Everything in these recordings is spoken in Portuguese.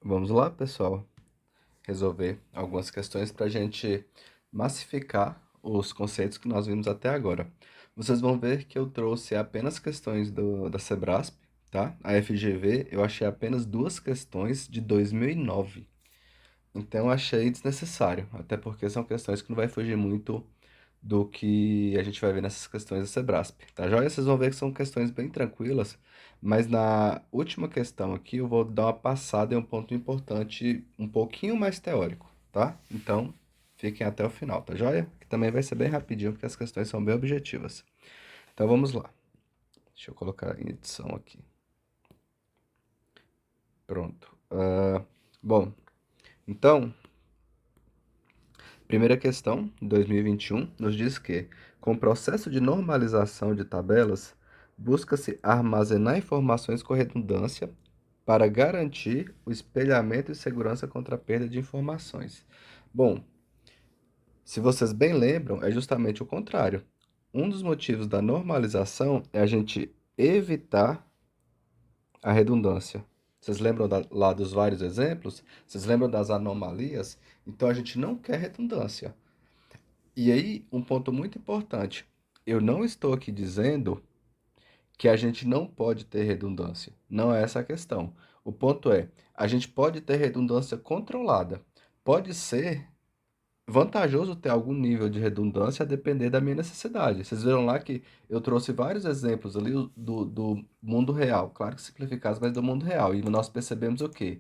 Vamos lá, pessoal, resolver algumas questões para a gente massificar os conceitos que nós vimos até agora. Vocês vão ver que eu trouxe apenas questões da Sebrasp, tá? A FGV eu achei apenas duas questões de 2009. Então eu achei desnecessário, até porque são questões que não vai fugir muito do que a gente vai ver nessas questões da Sebrasp, tá joia? Vocês vão ver que são questões bem tranquilas, mas na última questão aqui eu vou dar uma passada em um ponto importante, um pouquinho mais teórico, tá? Então, fiquem até o final, tá joia? Que também vai ser bem rapidinho, porque as questões são bem objetivas. Então vamos lá. Deixa eu colocar em edição aqui. Pronto. Bom, então, primeira questão, 2021, nos diz que, com o processo de normalização de tabelas, busca-se armazenar informações com redundância para garantir o espelhamento e segurança contra a perda de informações. Bom, se vocês bem lembram, é justamente o contrário. Um dos motivos da normalização é a gente evitar a redundância. Vocês lembram lá dos vários exemplos? Vocês lembram das anomalias? Então a gente não quer redundância. E aí, um ponto muito importante. Eu não estou aqui dizendo que a gente não pode ter redundância. Não é essa a questão. O ponto é, a gente pode ter redundância controlada. Pode ser vantajoso ter algum nível de redundância a depender da minha necessidade. Vocês viram lá que eu trouxe vários exemplos ali do mundo real. Claro que simplificados, mas do mundo real. E nós percebemos o quê?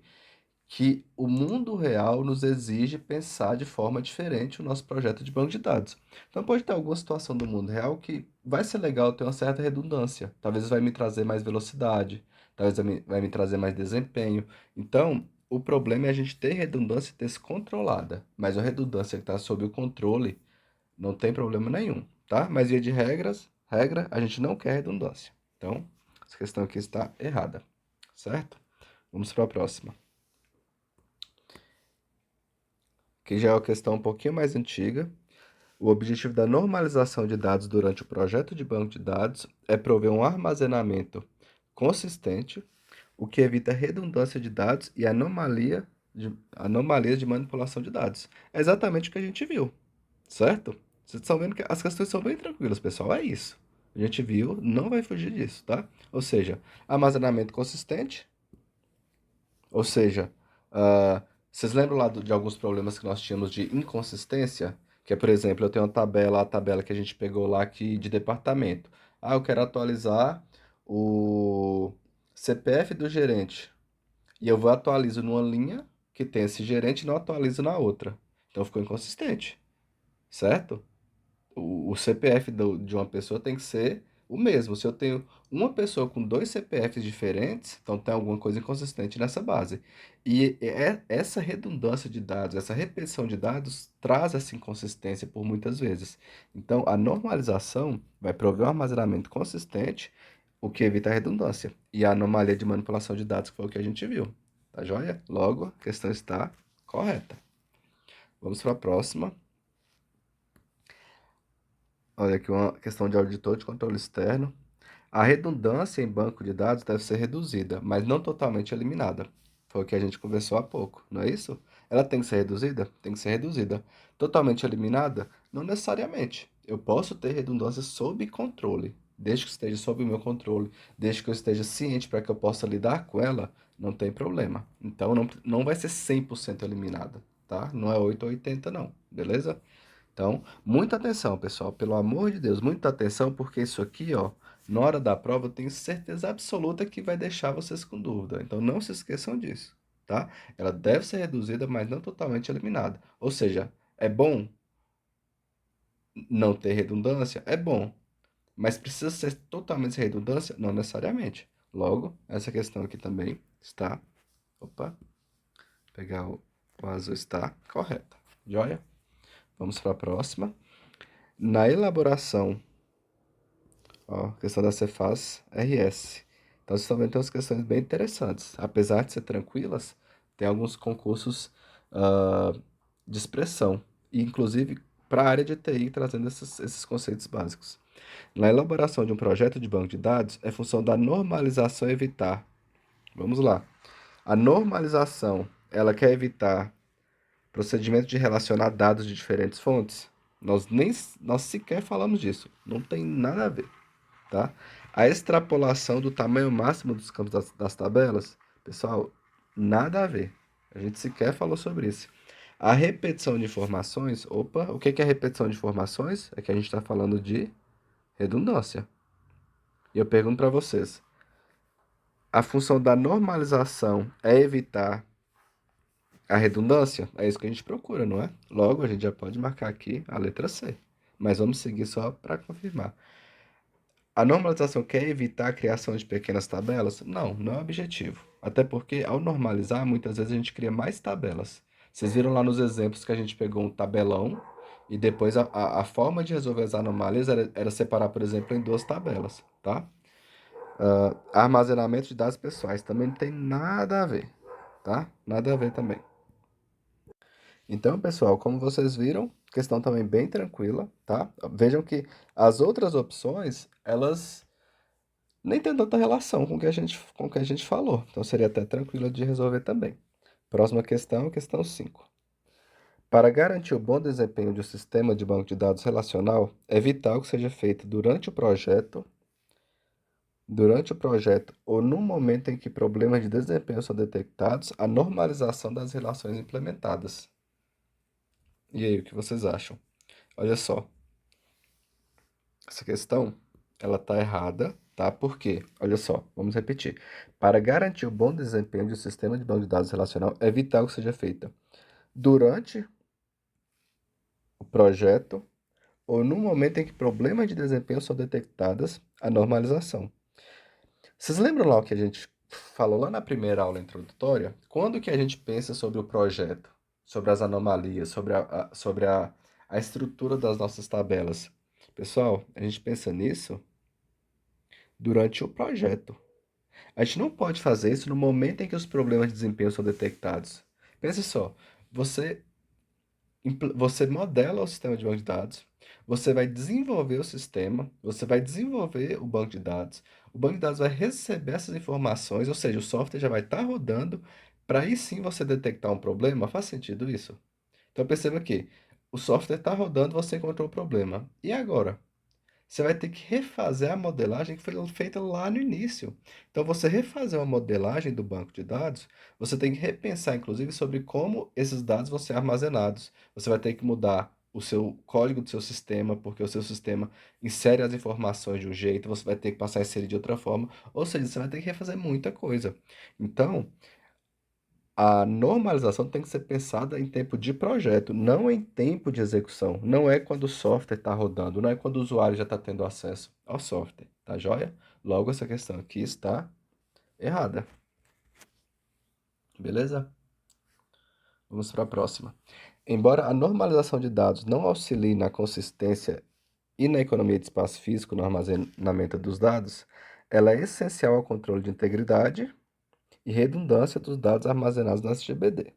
Que o mundo real nos exige pensar de forma diferente o nosso projeto de banco de dados. Então pode ter alguma situação do mundo real que vai ser legal ter uma certa redundância. Talvez vai me trazer mais velocidade, talvez vai me trazer mais desempenho. Então, o problema é a gente ter redundância descontrolada, mas a redundância que está sob o controle não tem problema nenhum, tá? Mas via de regra, a gente não quer redundância. Então, essa questão aqui está errada, certo? Vamos para a próxima. Que já é uma questão um pouquinho mais antiga. O objetivo da normalização de dados durante o projeto de banco de dados é prover um armazenamento consistente, o que evita redundância de dados e anomalias de manipulação de dados. É exatamente o que a gente viu, certo? Vocês estão vendo que as questões são bem tranquilas, pessoal. É isso. A gente viu, não vai fugir disso, tá? Ou seja, armazenamento consistente, ou seja, vocês lembram lá de alguns problemas que nós tínhamos de inconsistência? Que é, por exemplo, eu tenho uma tabela, a tabela que a gente pegou lá aqui de departamento. Ah, eu quero atualizar o CPF do gerente. E eu vou atualizo numa linha que tem esse gerente e não atualizo na outra. Então ficou inconsistente, certo? O CPF de uma pessoa tem que ser o mesmo. Se eu tenho uma pessoa com dois CPFs diferentes, então tem alguma coisa inconsistente nessa base. E essa redundância de dados, essa repetição de dados, traz essa inconsistência por muitas vezes. Então, a normalização vai prover um armazenamento consistente, o que evita a redundância. E a anomalia de manipulação de dados, que foi o que a gente viu. Tá joia? Logo, a questão está correta. Vamos para a próxima. Olha aqui uma questão de auditor de controle externo. A redundância em banco de dados deve ser reduzida, mas não totalmente eliminada. Foi o que a gente conversou há pouco, não é isso? Ela tem que ser reduzida? Tem que ser reduzida. Totalmente eliminada? Não necessariamente. Eu posso ter redundância sob controle. Desde que esteja sob o meu controle, desde que eu esteja ciente para que eu possa lidar com ela, não tem problema. Então não vai ser 100% eliminada, tá? Não é 8 ou 80 não, beleza? Então, muita atenção, pessoal, pelo amor de Deus, muita atenção, porque isso aqui, ó, na hora da prova, eu tenho certeza absoluta que vai deixar vocês com dúvida. Então, não se esqueçam disso, tá? Ela deve ser reduzida, mas não totalmente eliminada. Ou seja, é bom não ter redundância? É bom, mas precisa ser totalmente sem redundância? Não necessariamente. Logo, essa questão aqui também está. Opa, pegar o azul está correta. Joia? Vamos para a próxima. Na elaboração, ó, questão da Cefaz RS. Então, vocês estão vendo que tem umas questões bem interessantes. Apesar de ser tranquilas, tem alguns concursos de expressão, e inclusive para a área de TI, trazendo esses conceitos básicos. Na elaboração de um projeto de banco de dados, é função da normalização evitar. Vamos lá. A normalização, ela quer evitar procedimento de relacionar dados de diferentes fontes. Nós sequer falamos disso. Não tem nada a ver, tá? A extrapolação do tamanho máximo dos campos das tabelas, pessoal, nada a ver. A gente sequer falou sobre isso. A repetição de informações, opa, o que é repetição de informações? É que a gente está falando de redundância. E eu pergunto para vocês, a função da normalização é evitar a redundância? É isso que a gente procura, não é? Logo, a gente já pode marcar aqui a letra C. Mas vamos seguir só para confirmar. A normalização quer evitar a criação de pequenas tabelas? Não, não é o objetivo. Até porque, ao normalizar, muitas vezes a gente cria mais tabelas. Vocês viram lá nos exemplos que a gente pegou um tabelão e depois a forma de resolver as anomalias era separar, por exemplo, em duas tabelas, tá? Armazenamento de dados pessoais também não tem nada a ver, tá? Nada a ver também. Então, pessoal, como vocês viram, questão também bem tranquila, tá? Vejam que as outras opções, elas nem têm tanta relação com o que a gente falou. Então, seria até tranquilo de resolver também. Próxima questão, questão 5. Para garantir o bom desempenho de um sistema de banco de dados relacional, é vital que seja feito durante o projeto ou no momento em que problemas de desempenho são detectados, a normalização das relações implementadas. E aí, o que vocês acham? Olha só, essa questão, ela tá errada, tá? Por quê? Olha só, vamos repetir. Para garantir o bom desempenho de um sistema de banco de dados relacional, é vital que seja feita durante o projeto ou no momento em que problemas de desempenho são detectadas, a normalização. Vocês lembram lá o que a gente falou lá na primeira aula introdutória? Quando que a gente pensa sobre o projeto, sobre as anomalias, sobre a estrutura das nossas tabelas? Pessoal, a gente pensa nisso durante o projeto. A gente não pode fazer isso no momento em que os problemas de desempenho são detectados. Pense só, você, você modela o sistema de banco de dados, você vai desenvolver o sistema, você vai desenvolver o banco de dados, o banco de dados vai receber essas informações, ou seja, o software já vai estar rodando, para aí sim você detectar um problema. Faz sentido isso? Então perceba que o software está rodando, você encontrou o problema. E agora? Você vai ter que refazer a modelagem que foi feita lá no início. Então, você refazer uma modelagem do banco de dados, você tem que repensar, inclusive, sobre como esses dados vão ser armazenados. Você vai ter que mudar o seu código do seu sistema, porque o seu sistema insere as informações de um jeito, você vai ter que passar a inserir de outra forma. Ou seja, você vai ter que refazer muita coisa. Então, a normalização tem que ser pensada em tempo de projeto, não em tempo de execução. Não é quando o software está rodando, não é quando o usuário já está tendo acesso ao software, tá joia? Logo, essa questão aqui está errada. Beleza? Vamos para a próxima. Embora a normalização de dados não auxilie na consistência e na economia de espaço físico no armazenamento dos dados, ela é essencial ao controle de integridade e redundância dos dados armazenados no SGBD.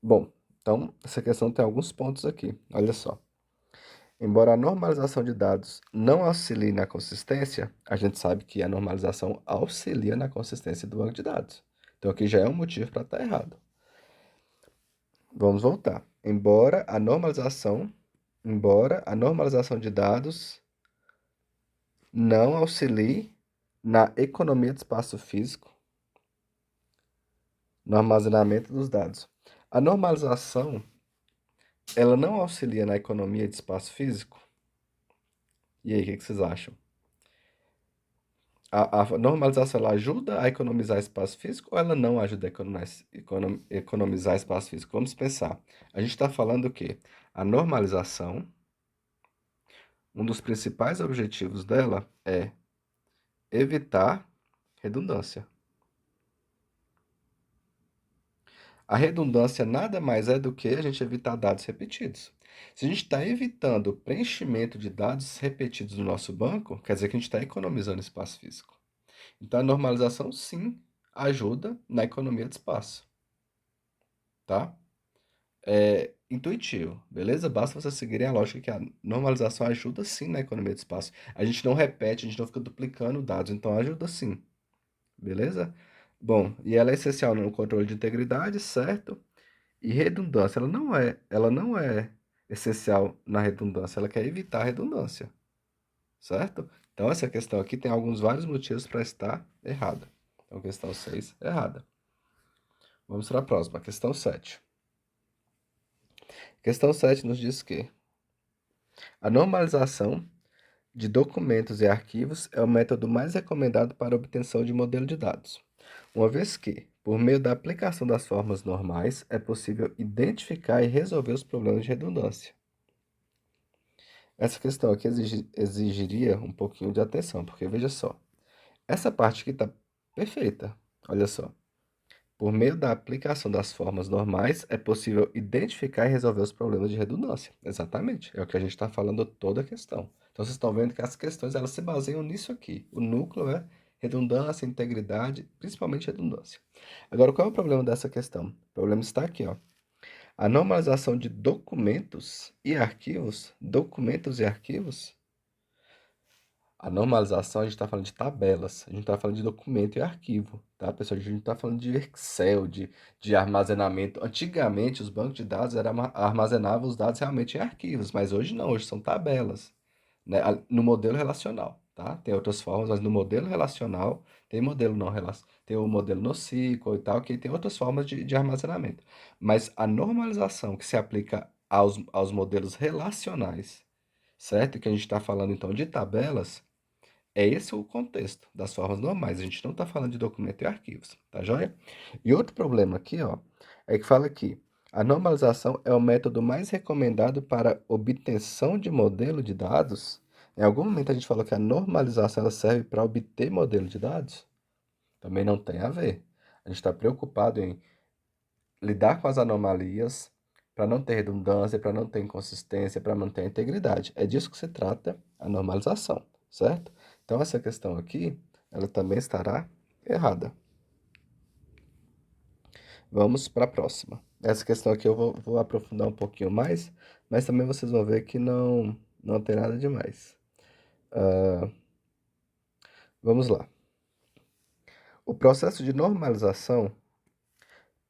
Bom, então essa questão tem alguns pontos aqui. Olha só. Embora a normalização de dados não auxilie na consistência, a gente sabe que a normalização auxilia na consistência do banco de dados. Então aqui já é um motivo para estar errado. Vamos voltar. Embora a normalização de dados não auxilie na economia de espaço físico, no armazenamento dos dados. A normalização, ela não auxilia na economia de espaço físico? E aí, o que vocês acham? A normalização ela ajuda a economizar espaço físico ou ela não ajuda a economizar espaço físico? Vamos pensar. A gente está falando o quê? A normalização, um dos principais objetivos dela é evitar redundância. A redundância nada mais é do que a gente evitar dados repetidos. Se a gente está evitando o preenchimento de dados repetidos no nosso banco, quer dizer que a gente está economizando espaço físico. Então, a normalização, sim, ajuda na economia de espaço, tá? É intuitivo, beleza? Basta vocês seguirem a lógica que a normalização ajuda, sim, na economia de espaço. A gente não repete, a gente não fica duplicando dados, então ajuda sim, beleza? Bom, e ela é essencial no controle de integridade, certo? E redundância, ela não é essencial na redundância, ela quer evitar a redundância, certo? Então, essa questão aqui tem alguns vários motivos para estar errada. Então, questão 6, errada. Vamos para a próxima, questão 7. Questão 7 nos diz que a normalização de documentos e arquivos é o método mais recomendado para a obtenção de modelo de dados, uma vez que, por meio da aplicação das formas normais, é possível identificar e resolver os problemas de redundância. Essa questão aqui exigiria um pouquinho de atenção, porque veja só, essa parte aqui está perfeita. Olha só. Por meio da aplicação das formas normais, é possível identificar e resolver os problemas de redundância. Exatamente, é o que a gente está falando toda a questão. Então, vocês estão vendo que as questões elas se baseiam nisso aqui. O núcleo é redundância, integridade, principalmente redundância. Agora, qual é o problema dessa questão? O problema está aqui, ó. A normalização de documentos e arquivos. A normalização, a gente está falando de tabelas, a gente está falando de documento e arquivo, tá, pessoal? A gente não está falando de Excel, de armazenamento. Antigamente, os bancos de dados armazenavam os dados realmente em arquivos, mas hoje não, hoje são tabelas, né? No modelo relacional, tá? Tem outras formas, mas no modelo relacional, tem modelo não tem o modelo NoSQL e tal, que tem outras formas de armazenamento. Mas a normalização que se aplica aos modelos relacionais, certo? Que a gente está falando, então, de tabelas, é esse o contexto das formas normais. A gente não está falando de documento e arquivos, tá joia? E outro problema aqui, ó, é que fala que a normalização é o método mais recomendado para obtenção de modelo de dados. Em algum momento a gente falou que a normalização ela serve para obter modelo de dados? Também não tem a ver. A gente está preocupado em lidar com as anomalias para não ter redundância, para não ter inconsistência, para manter a integridade. É disso que se trata a normalização, certo? Então, essa questão aqui, ela também estará errada. Vamos para a próxima. Essa questão aqui eu vou aprofundar um pouquinho mais, mas também vocês vão ver que não tem nada demais. Vamos lá. O processo de normalização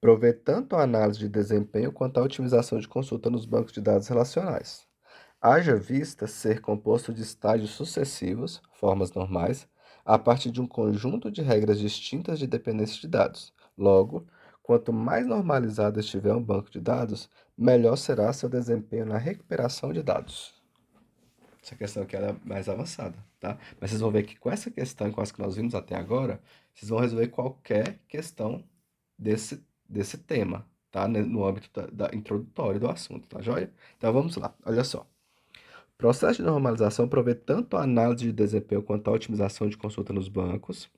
provê tanto a análise de desempenho quanto a otimização de consulta nos bancos de dados relacionais. Haja vista ser composto de estágios sucessivos, formas normais, a partir de um conjunto de regras distintas de dependência de dados. Logo, quanto mais normalizado estiver um banco de dados, melhor será seu desempenho na recuperação de dados. Essa questão aqui ela é mais avançada, tá? Mas vocês vão ver que com essa questão, com as que nós vimos até agora, vocês vão resolver qualquer questão desse tema, tá? No âmbito da introdutório do assunto, tá joia? Então vamos lá, olha só. O processo de normalização provê tanto a análise de desempenho quanto a otimização de consulta nos bancos.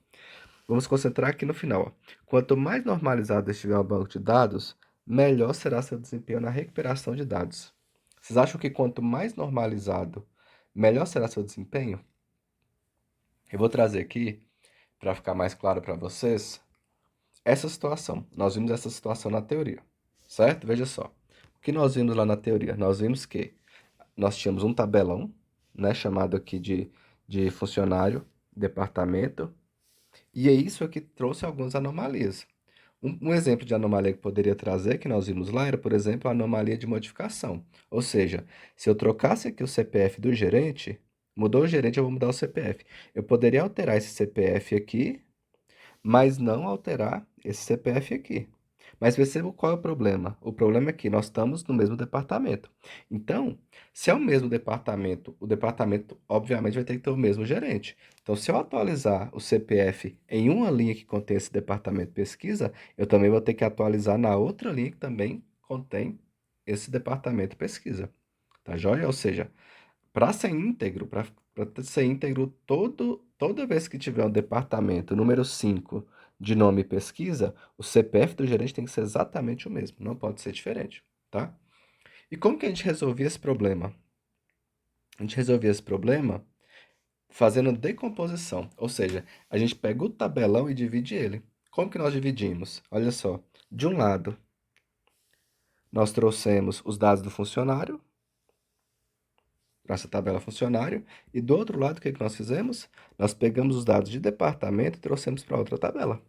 Vamos concentrar aqui no final, ó. Quanto mais normalizado estiver o banco de dados, melhor será seu desempenho na recuperação de dados. Vocês acham que quanto mais normalizado, melhor será seu desempenho? Eu vou trazer aqui, para ficar mais claro para vocês, essa situação. Nós vimos essa situação na teoria, certo? Veja só. O que nós vimos lá na teoria? Nós vimos que nós tínhamos um tabelão, né, chamado aqui de funcionário, departamento, e é isso que trouxe algumas anomalias. Um exemplo de anomalia que poderia trazer, que nós vimos lá, era, por exemplo, a anomalia de modificação. Ou seja, se eu trocasse aqui o CPF do gerente, mudou o gerente, eu vou mudar o CPF. Eu poderia alterar esse CPF aqui, mas não alterar esse CPF aqui. Mas perceba qual é o problema. O problema é que nós estamos no mesmo departamento. Então, se é o mesmo departamento, o departamento obviamente vai ter que ter o mesmo gerente. Então, se eu atualizar o CPF em uma linha que contém esse departamento pesquisa, eu também vou ter que atualizar na outra linha que também contém esse departamento pesquisa. Tá joia? Ou seja, para ser íntegro, toda vez que tiver um departamento número 5 de nome e pesquisa, o CPF do gerente tem que ser exatamente o mesmo, não pode ser diferente, tá? E como que a gente resolvia esse problema? A gente resolvia esse problema fazendo decomposição, ou seja, a gente pega o tabelão e divide ele. Como que nós dividimos? Olha só, de um lado, nós trouxemos os dados do funcionário, para essa tabela funcionário, e do outro lado, o que que nós fizemos? Nós pegamos os dados de departamento e trouxemos para outra tabela.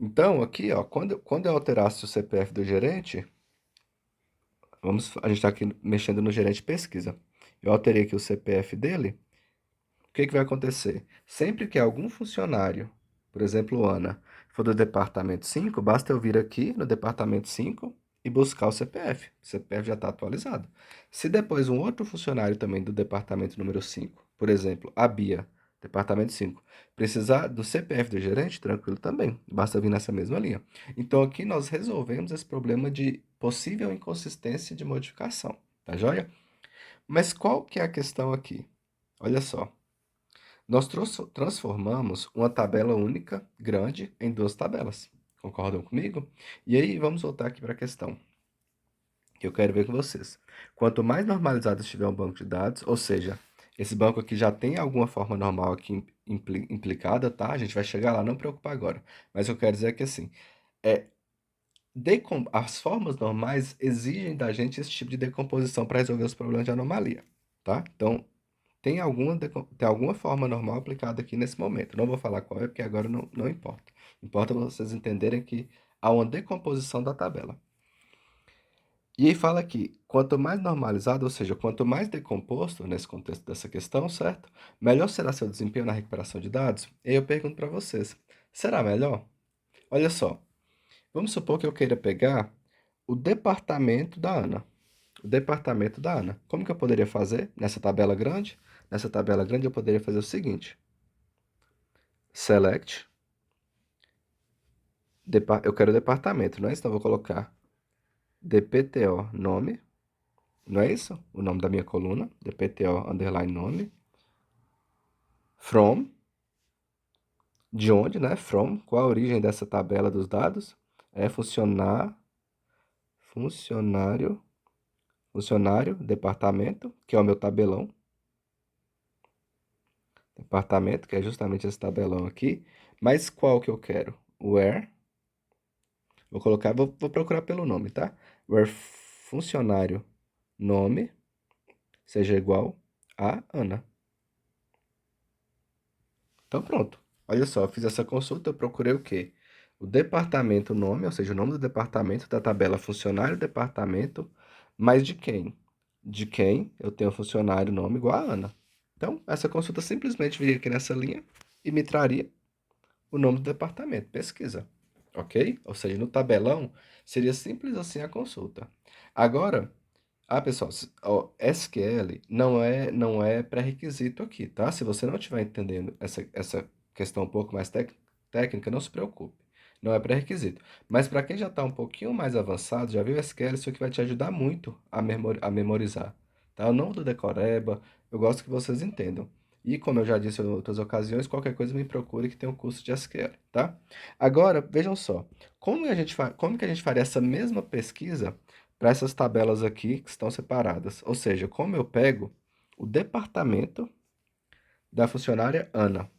Então, aqui, ó, quando eu alterasse o CPF do gerente, a gente está aqui mexendo no gerente de pesquisa. Eu alterei aqui o CPF dele. O que que vai acontecer? Sempre que algum funcionário, por exemplo, Ana, for do departamento 5, basta eu vir aqui no departamento 5 e buscar o CPF. O CPF já está atualizado. Se depois um outro funcionário também do departamento número 5, por exemplo, a Bia, departamento 5, precisar do CPF do gerente, tranquilo também. Basta vir nessa mesma linha. Então aqui nós resolvemos esse problema de possível inconsistência de modificação, tá joia? Mas qual que é a questão aqui? Olha só. Nós transformamos uma tabela única, grande, em duas tabelas. Concordam comigo? E aí, vamos voltar aqui para a questão que eu quero ver com vocês. Quanto mais normalizado estiver um banco de dados, ou seja, esse banco aqui já tem alguma forma normal aqui implicada, tá? A gente vai chegar lá, não preocupa agora. Mas eu quero dizer que assim, é, as formas normais exigem da gente esse tipo de decomposição para resolver os problemas de anomalia, tá? Então, tem alguma forma normal aplicada aqui nesse momento. Não vou falar qual é, porque agora não importa. Importa vocês entenderem que há uma decomposição da tabela. E aí fala aqui, quanto mais normalizado, ou seja, quanto mais decomposto nesse contexto dessa questão, certo? Melhor será seu desempenho na recuperação de dados? E aí eu pergunto para vocês, será melhor? Olha só, vamos supor que eu queira pegar o departamento da Ana. O departamento da Ana. Como que eu poderia fazer nessa tabela grande? Nessa tabela grande eu poderia fazer o seguinte: select, eu quero departamento, não é isso? Então eu vou colocar dpto nome, não é isso? O nome da minha coluna, dpto underline nome, from, de onde, né? From, qual a origem dessa tabela dos dados? É funcionário, funcionário, departamento, que é o meu tabelão, departamento, que é justamente esse tabelão aqui, mas qual que eu quero? Where, vou procurar pelo nome, tá? Where funcionário nome seja igual a Ana. Então pronto. Olha só, eu fiz essa consulta, eu procurei o quê? O departamento nome, ou seja, o nome do departamento da tabela funcionário departamento, mas de quem? De quem eu tenho funcionário nome igual a Ana. Então, essa consulta simplesmente viria aqui nessa linha e me traria o nome do departamento. Pesquisa. Ok? Ou seja, no tabelão seria simples assim a consulta. Agora, pessoal, ó, SQL não é pré-requisito aqui, tá? Se você não estiver entendendo essa questão um pouco mais técnica, não se preocupe. Não é pré-requisito. Mas para quem já está um pouquinho mais avançado, já viu SQL, isso aqui vai te ajudar muito a memorizar, tá? Eu não do decoreba, eu gosto que vocês entendam. E como eu já disse em outras ocasiões, qualquer coisa me procure que tem um curso de SQL, tá? Agora, vejam só, como que a gente faria essa mesma pesquisa para essas tabelas aqui que estão separadas? Ou seja, como eu pego o departamento da funcionária Ana,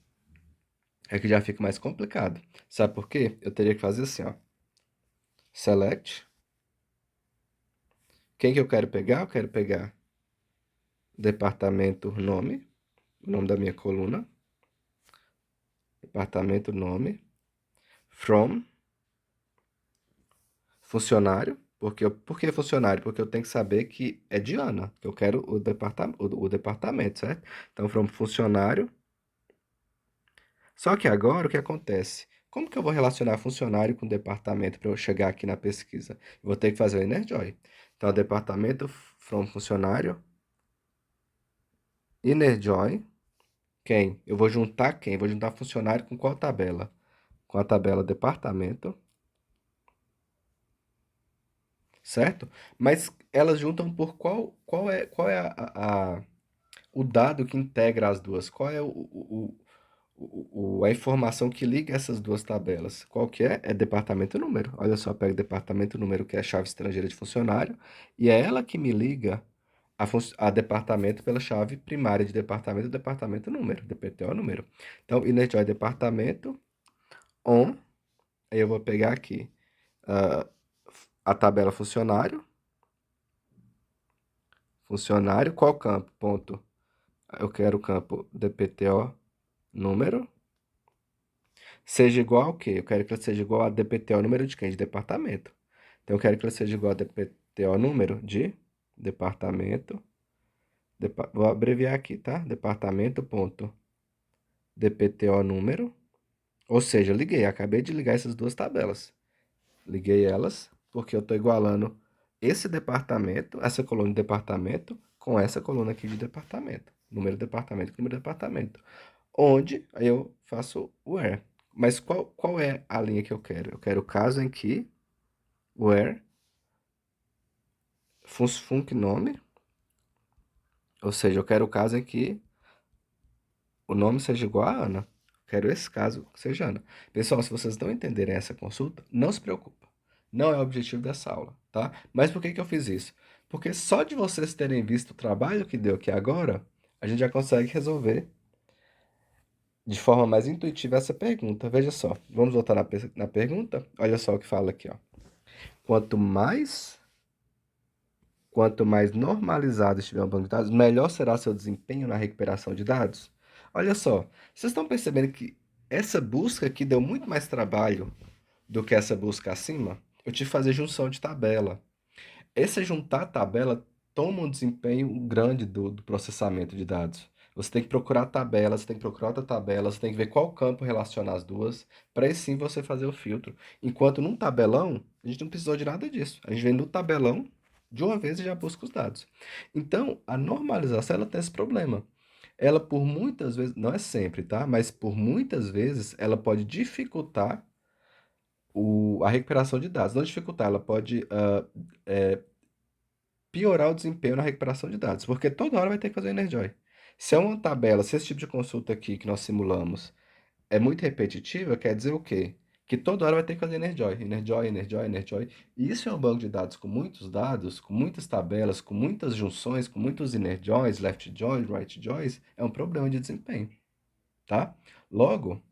é que já fica mais complicado. Sabe por quê? Eu teria que fazer assim, ó. Select. Quem que eu quero pegar? Eu quero pegar departamento nome, o nome da minha coluna. Departamento nome. From, funcionário. Por que funcionário? Porque eu tenho que saber que é de Ana, que eu quero o departamento, certo? Então, from funcionário. Só que agora o que acontece? Como que eu vou relacionar funcionário com departamento para eu chegar aqui na pesquisa? Eu vou ter que fazer o InnerJoin. Então, departamento from funcionário, InnerJoin, quem? Eu vou juntar quem? Vou juntar funcionário com qual tabela? Com a tabela departamento, certo? Mas elas juntam por qual é o dado que integra as duas? Qual é a informação que liga essas duas tabelas? Qual que é? É departamento número. Olha só, pega departamento número, que é a chave estrangeira de funcionário, e é ela que me liga a departamento pela chave primária de departamento, departamento número, DPTO número. Então, innerjoin departamento on, aí eu vou pegar aqui ah, a tabela funcionário, qual campo? Ponto. Eu quero o campo DPTO número. seja igual ao quê? Eu quero que ela seja igual a DPTO número de quem? De departamento. Então, eu quero que ela seja igual a DPTO número de departamento. Vou abreviar aqui, tá? Departamento ponto DPTO número. Ou seja, eu liguei, acabei de ligar essas duas tabelas. Liguei elas porque eu estou igualando esse departamento, essa coluna de departamento, com essa coluna aqui de departamento. Número de departamento com número de departamento. Onde aí eu faço where. Mas qual é a linha que eu quero? Eu quero o caso em que where func nome, ou seja, eu quero o caso em que o nome seja igual a Ana. Quero esse caso que seja Ana. Pessoal, se vocês não entenderem essa consulta, não se preocupa. Não é o objetivo dessa aula, tá? Mas por que que eu fiz isso? Porque só de vocês terem visto o trabalho que deu aqui agora, a gente já consegue resolver de forma mais intuitiva essa pergunta. Veja só, vamos voltar na pergunta? Olha só o que fala aqui, ó. Quanto mais, quanto mais normalizado estiver o banco de dados, melhor será seu desempenho na recuperação de dados. Olha só, vocês estão percebendo que essa busca aqui deu muito mais trabalho do que essa busca acima? Eu tive que fazer junção de tabela. Essa juntar tabela toma um desempenho grande do processamento de dados. Você tem que procurar tabelas, você tem que procurar outra tabela, você tem que ver qual campo relaciona as duas, para aí sim você fazer o filtro. Enquanto num tabelão, a gente não precisou de nada disso. A gente vem no tabelão de uma vez e já busca os dados. Então, a normalização ela tem esse problema. Ela por muitas vezes, não é sempre, tá? Mas por muitas vezes ela pode dificultar a recuperação de dados. Não dificultar, ela pode piorar o desempenho na recuperação de dados, porque toda hora vai ter que fazer o Enerjoy. Se é uma tabela, se esse tipo de consulta aqui que nós simulamos é muito repetitiva, quer dizer o quê? Que toda hora vai ter que fazer Enerjoy, Enerjoy, Enerjoy, Enerjoy. E isso é um banco de dados com muitos dados, com muitas tabelas, com muitas junções, com muitos Enerjoys, left joys, right joys, é um problema de desempenho, tá? Logo,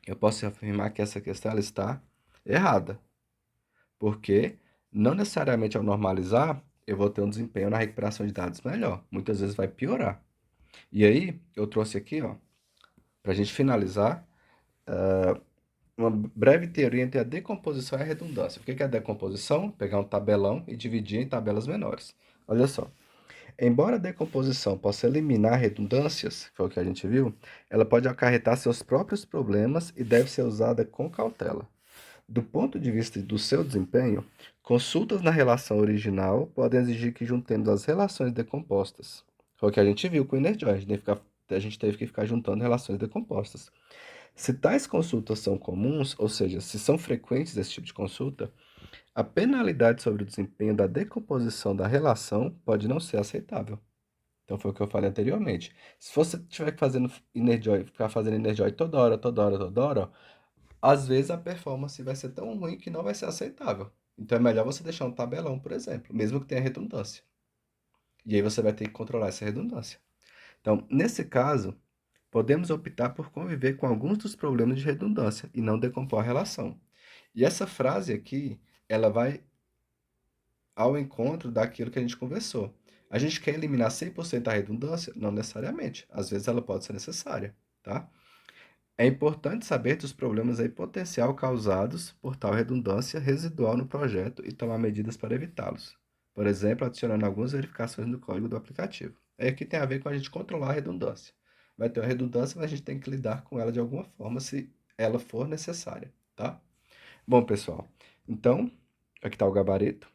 eu posso afirmar que essa questão ela está errada. Porque não necessariamente ao normalizar, eu vou ter um desempenho na recuperação de dados melhor. Muitas vezes vai piorar. E aí, eu trouxe aqui, ó, para a gente finalizar, uma breve teoria entre a decomposição e a redundância. O que é a decomposição? Pegar um tabelão e dividir em tabelas menores. Olha só. Embora a decomposição possa eliminar redundâncias, que foi o que a gente viu, ela pode acarretar seus próprios problemas e deve ser usada com cautela. Do ponto de vista do seu desempenho, consultas na relação original podem exigir que juntemos as relações decompostas. Foi o que a gente viu com o Energy, a gente teve que ficar juntando relações decompostas. Se tais consultas são comuns, ou seja, se são frequentes esse tipo de consulta, a penalidade sobre o desempenho da decomposição da relação pode não ser aceitável. Então foi o que eu falei anteriormente. Se você estiver fazendo Energy, ficar fazendo Energy toda hora, toda hora, toda hora, às vezes a performance vai ser tão ruim que não vai ser aceitável. Então é melhor você deixar um tabelão, por exemplo, mesmo que tenha redundância. E aí você vai ter que controlar essa redundância. Então, nesse caso, podemos optar por conviver com alguns dos problemas de redundância e não decompor a relação. E essa frase aqui, ela vai ao encontro daquilo que a gente conversou. A gente quer eliminar 100% da redundância? Não necessariamente. Às vezes ela pode ser necessária, tá? É importante saber dos problemas aí potencial causados por tal redundância residual no projeto e tomar medidas para evitá-los. Por exemplo, adicionando algumas verificações no código do aplicativo. Aí aqui tem a ver com a gente controlar a redundância. Vai ter uma redundância, mas a gente tem que lidar com ela de alguma forma se ela for necessária, tá? Bom, pessoal, então, aqui está o gabarito.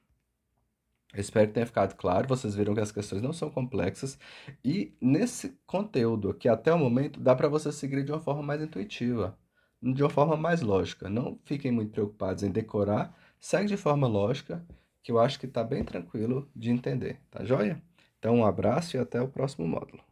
Eu espero que tenha ficado claro. Vocês viram que as questões não são complexas. E nesse conteúdo aqui, até o momento, dá para você seguir de uma forma mais intuitiva, de uma forma mais lógica. Não fiquem muito preocupados em decorar. Segue de forma lógica, que eu acho que está bem tranquilo de entender. Tá joia? Então, um abraço e até o próximo módulo.